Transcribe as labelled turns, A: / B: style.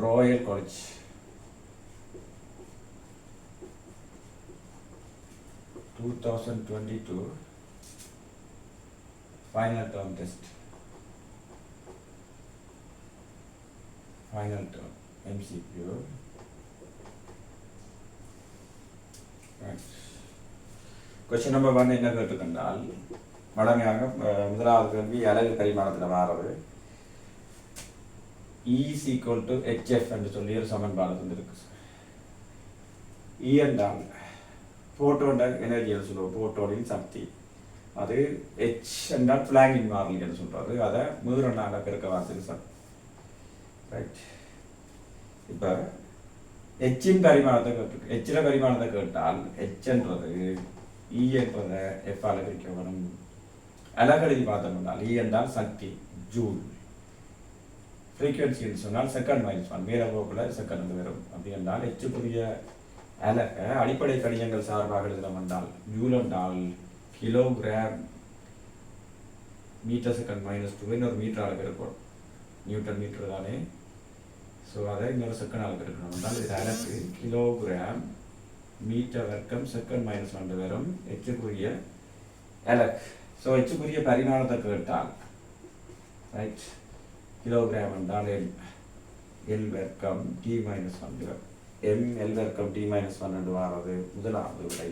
A: Royal College. (2022) final term test. Final term MCQ. Right. Question number 1 என்ன கேட்டுக்கொண்டால் வழமையாக முதலாவது கேள்வி அலகு பரிமாணத்தில் மாறுறது E is equal to HF என்று சொல்லி ஒரு சமன்பாடு தந்திருக்கு. E என்றால் போட்டோட எனர்ஜி என்று சொல்லுவோம், போட்டோனின் சக்தி. அது H என்றால் ஃபிளாங்கிங் மாறிலி என்று சொல்றாரு, அதை மீறனாக பெருக்க வார்த்தைக்கு சமம். ரைட். இப்போ ஹெச்சின் பரிமாணத்தை கேட்டு ஹெச்சில் பரிமாணத்தை கேட்டால் ஹெச் என்றது இ என்றதை எஃபால் பிரிக்க வரும். அலகடி பார்த்தோம்னால் இ என்றால் சக்தி ஜூல், ஃப்ரீக்வன்சின்னு சொன்னால் செகண்ட் -1 வேற போக்கில் செகண்ட் வரும். அப்படி என்றால் ஹெச்சுக்குரிய அலக அடிப்படை கணியங்கள் சார்பாக எழுதலாம் என்றால் ஜூல் என்றால் கிலோகிராம் மீட்டர் செகண்ட் -2 இன்னொரு மீட்டர் அளவு இருக்கும், நியூட்டன் மீட்டர் தானே. ஸோ அதை இன்னொரு செகண்ட் அளவு இருக்கணும் என்றால் இது அலகு கிலோகிராம் மீட்டர் வர்க்கம் செகண்ட் -1 வரும் ஹெச்சுக்குரிய அலகு. ஸோ ஹெச்சுக்குரிய பரிமாணத்தை கேட்டால் ரைட் கிலோகிராம் என்றால் எல் வர்க்கம் T-1 எம் எல் வர்க்கம் T-1 என்று வாரது முதலாவது விடை.